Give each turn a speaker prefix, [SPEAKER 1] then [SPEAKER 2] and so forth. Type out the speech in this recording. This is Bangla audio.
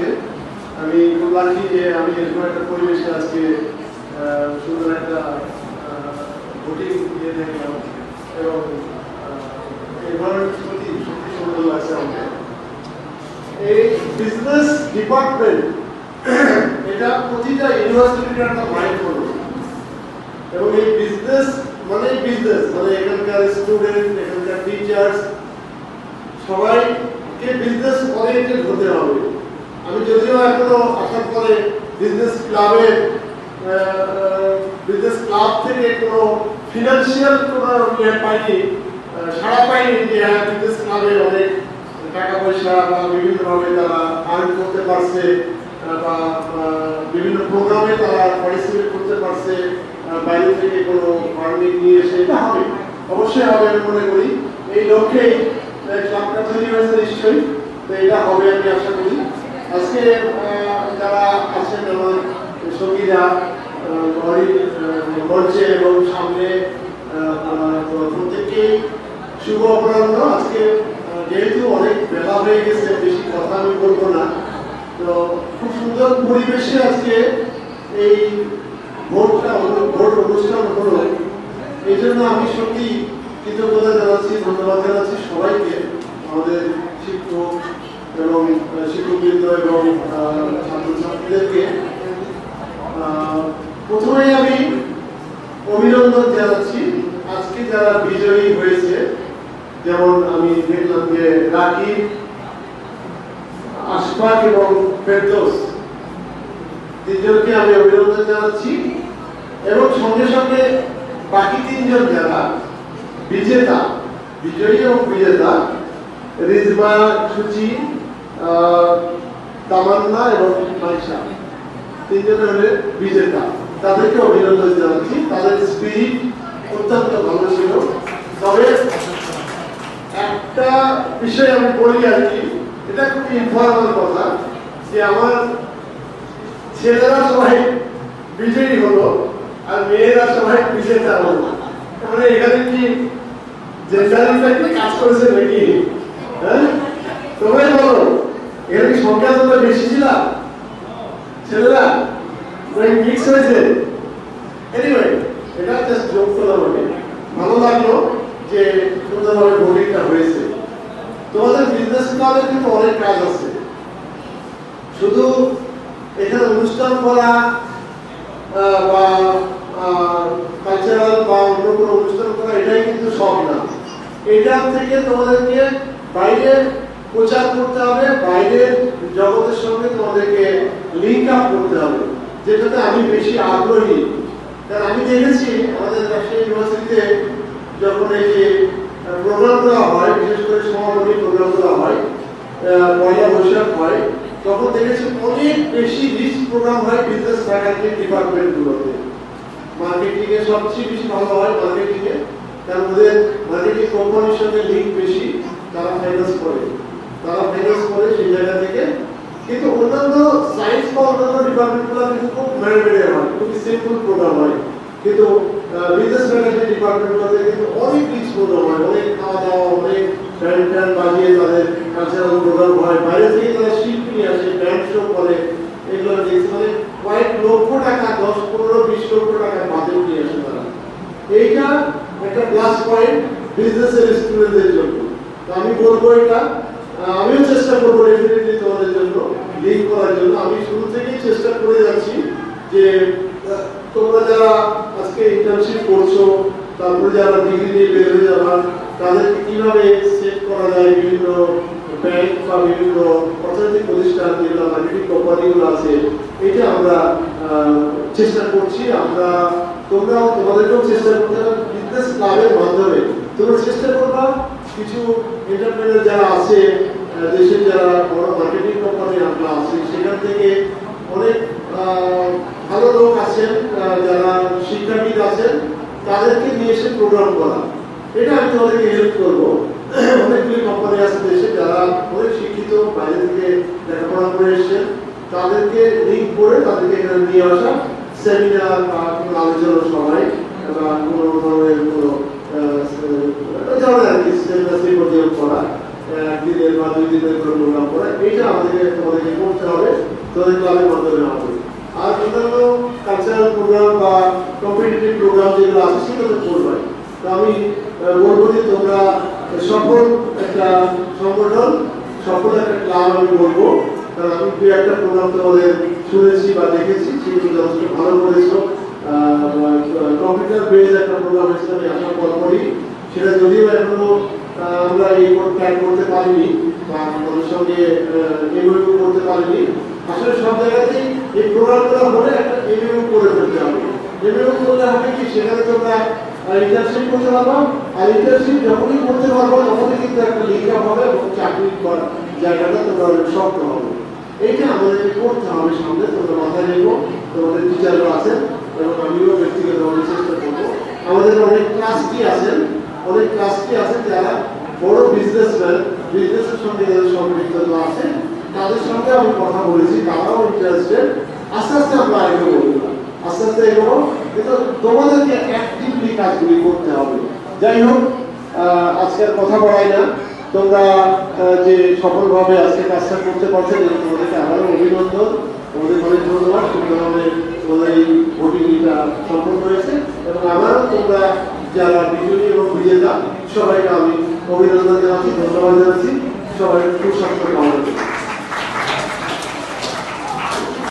[SPEAKER 1] আজকে আমি খুব লাকি যে আমি এরকম একটা পরিবেশে আজকে সুন্দর একটা ভোটিং দিয়ে দেখলাম এবং এনভায়রনমেন্ট সত্যি সুন্দর লাগছে আমাকে। এই বিজনেস ডিপার্টমেন্ট এটা প্রতিটা ইউনিভার্সিটির একটা মাইন্ড হলো এবং এই বিজনেস মানে এখানকার স্টুডেন্ট, এখানকার টিচার্স সবাইকে বিজনেস ওরিয়েন্টেড হতে হবে। আমি যদিও এখনো আসার পরে বিজনেস ক্লাব থেকে কোনো ফিনান্সিয়াল কোনো পাইনি, সাড়া পাইনি যে বিজনেস ক্লাবের অনেক টাকা পয়সা বা বিভিন্নভাবে তারা আর্ন করতে পারছে বা বিভিন্ন প্রোগ্রামে তারা পার্টিসিপেট করতে পারছে, বাইরে থেকে কোনো ফান্ডিং নিয়ে এসে। এটা হবে, অবশ্যই হবে আমি মনে করি। এই লক্ষ্যেই ক্লাবটা তৈরি হয়েছে নিশ্চয়ই, তো এটা হবে আমি আশা করি। আজকে যারা আছেন আমার সঙ্গীরা মঞ্চে এবং সামনে, প্রত্যেককেই শুভ অপরাহ্ন। আজকে যেহেতু অনেক বেলা হয়ে গেছে, বেশি কথা আমি বলবো না, তো খুব সুন্দর পরিবেশে আজকে এই ভোট অনুষ্ঠান হলো। এই জন্য আমি সত্যি কৃতজ্ঞতা জানাচ্ছি, ধন্যবাদ জানাচ্ছি সবাইকে, আমাদের শিক্ষক এবং শিক্ষকবৃন্দ এবং ছাত্রছাত্রীদেরকে। প্রথমেই আমি অভিনন্দন জানাচ্ছি আজকে যারা বিজয়ী হয়েছে, যেমন আমি দেখলাম যে রাকিব, আশফাক এবং ফেরদৌস, তিনজনকে আমি অভিনন্দন জানাচ্ছি এবং সঙ্গে সঙ্গে বাকি তিনজন যারা বিজেতা, বিজয়ী এবং বিজেতা, রিজবা, সুচি, তামান্না এবং মাইশা, তিনজনের হলে বিজেতা, তাদেরকে অভিনন্দন জানাচ্ছি। তাদের স্পিরিট অত্যন্ত ভালো ছিল। তবে একটা বিষয় আমি বলি আর কি, এটা খুব ইনফর্মাল কথা, যে আমার ছেলেরা সবাই বিজয়ী হলো আর মেয়েরা সবাই বিজেতা হলো। মানে এখানে কি জেন্ডারিটা কি কাজ করেছে নাকি? হ্যাঁ, তোমরাই বলো, এখানে কি সংখ্যা তোমরা বেশি ছিল ছেলেরা মিক্স হয়েছে? এনিওয়ে, এটা জাস্ট যোগ করলাম আমি। ভালো লাগলো যে সুন্দরভাবে ভোটিংটা হয়েছে। তোমাদের বিজনেস ক্লাবের কিন্তু অনেক কাজ আছে, শুধু এখানে অনুষ্ঠান করা বা কালচারাল বা অন্য কোনো অনুষ্ঠান করা এটাই কিন্তু সব না। এটা থেকে তোমাদেরকে বাইরে প্রচার করতে হবে, বাইরের জগতের সঙ্গে তোমাদেরকে লিঙ্ক আপ করতে হবে, যেটাতে আমি বেশি আগ্রহী। কারণ আমি দেখেছি আমাদের রাজশাহী ইউনিভার্সিটিতে যখন এই যে প্রোগ্রামগুলো হয়, বিশেষ করে সমাপনী প্রোগ্রামগুলো হয়, পয়লা বৈশাখ হয়, তখন দেখেছি অনেক বেশি রিচ প্রোগ্রাম হয় বিজনেস ফ্যাকাল্টি ডিপার্টমেন্টগুলোতে। মার্কেটিং এ সবচেয়ে বেশি ভালো হয় মার্কেটিং এ, কারণ ওদের মার্কেটিং কোম্পানির সঙ্গে লিঙ্ক বেশি, তারা ফাইন্যান্স করে সেই জায়গা থেকে। কিন্তু অন্যান্য সায়েন্স বা অন্যান্য ডিপার্টমেন্টগুলো কিন্তু খুব মেরে হয়, খুবই সিম্পল প্রোগ্রাম হয়। কিন্তু বিজনেস ফ্যাকাল্টি ডিপার্টমেন্টগুলোতে কিন্তু অনেক রিচ প্রোগ্রাম হয়, অনেক খাওয়া দাওয়া, অনেক ব্যান্ড বাজিয়ে তাদের কালচারাল প্রোগ্রাম হয়, বাইরে থেকে তারা শিল্পী নিয়ে আসে, ব্যান্ড শো করে, এগুলো দেখছি মানে কয়েক লক্ষ টাকা, 10, 15, 20 লক্ষ টাকা বাজেট নিয়ে আসে তারা। এইটা একটা প্লাস পয়েন্ট বিজনেসের স্টুডেন্টদের জন্য। তো আমি বলবো এটা, আমিও চেষ্টা করবো ডেফিনেটলি তোমাদের জন্য লিঙ্ক করার জন্য। আমি শুরু থেকেই চেষ্টা করে যাচ্ছি যে তোমরা যারা আজকে ইন্টার্নশিপ করছো, তারপরে যারা ডিগ্রি নিয়ে বের হয়ে যাবা, তাদেরকে কিভাবে সেট করা যায় বিভিন্ন ব্যাংক বা বিভিন্ন অর্থনৈতিক প্রতিষ্ঠান, যেগুলো মার্কেটিং কোম্পানিগুলো আছে, এটা আমরা চেষ্টা করছি। তোমরাও তোমাদেরকেও চেষ্টা করতে হবে বিজনেস ক্লাবের মাধ্যমে। তোমরা চেষ্টা করবা কিছু এন্টারপ্রেনার যারা আছে দেশের, যারা বড় মার্কেটিং কোম্পানি আমরা আছি, সেখান থেকে অনেক ভালো লোক আছেন, যারা শিক্ষাবিদ আছেন, তাদেরকে নিয়ে এসে প্রোগ্রাম করা। এটা আমি তোমাদেরকে হেল্প করবো। অনেকগুলি কোম্পানি আছে দেশে যারা অনেক শিক্ষিত, বাইরে থেকে লেখাপড়া করে এসছেন, তাদেরকে লিঙ্ক করে তাদেরকে এখানে নিয়ে আসা, সেমিনার বা কোনো আলোচনা সভায় বা কোনো ধরনের কোনো আর কি সেমিনার করা, একদিনের বা 2 দিনের করে প্রোগ্রাম করা, এইটা তোমাদেরকে করতে হবে তোমাদের ক্লাবের মাধ্যমে হবে। আর অন্যান্য কালচারাল প্রোগ্রাম বা কম্পিটিটিভ প্রোগ্রাম যেগুলো আছে সেটা তো করবে। তো আমি বলবো যে তোমরা সফল একটা সংগঠন, সফল একটা ক্লাব আমি বলবো, কারণ আমি দু একটা প্রোগ্রাম তোমাদের শুনেছি বা দেখেছি, সেগুলো যথেষ্ট ভালো করেছো। কম্পিউটার বেস একটা প্রোগ্রাম হয়েছিল আমি আসার পর পরই, সেটা যদিও এখনো আমরা এই প্ল্যান করতে পারিনি বা আমাদের সঙ্গে এমইউ করতে পারিনি। আসলে সব জায়গাতেই এই প্রোগ্রামগুলো হলে একটা এমইউ করে ফেলতে হবে। এমইউ করলে হবে কি, সেখানে তোমরা ইন্টার্নশিপ করতে পারবো, আর ইন্টার্নশিপ যখনই করতে পারবো তখনই কিন্তু একটা লিঙ্ক আপ হবে এবং চাকরি করার জায়গাটা তোমরা অনেক শক্ত হবে। এইটা আমাদেরকে করতে হবে সামনে, তোমরা মাথায় রেখো। তোমাদের টিচাররা আছেন এবং আমিও ব্যক্তিগতভাবে চেষ্টা করবো। আমাদের অনেক ট্রাস্টি আছেন, যারা বড় বিজনেসম্যান, বিজনেসের সঙ্গে যাদের সম্পৃক্ত আছে, তাদের সঙ্গে আমি কথা বলেছি, তারাও ইন্টারেস্টেড। আস্তে আস্তে আমরা এগোবো, কিন্তু তোমাদেরকে অ্যাক্টিভলি কাজগুলি করতে হবে। যাই হোক, আজকের কথা বলাই না, তোমরা যে সফলভাবে আজকে কাজটা করতে পারছেন তোমাদেরকে আবারও অভিনন্দন, তোমাদের অনেক ধন্যবাদ। সুন্দরভাবে তোমাদের এই ভোটিংটা সম্পন্ন হয়েছে এবং আবারও তোমরা যারা বিজয়ী এবং বিজেতা সবাইকে আমি অভিনন্দন জানাচ্ছি, ধন্যবাদ জানাচ্ছি, সবাই সুস্বাস্থ্য কামনা করছি।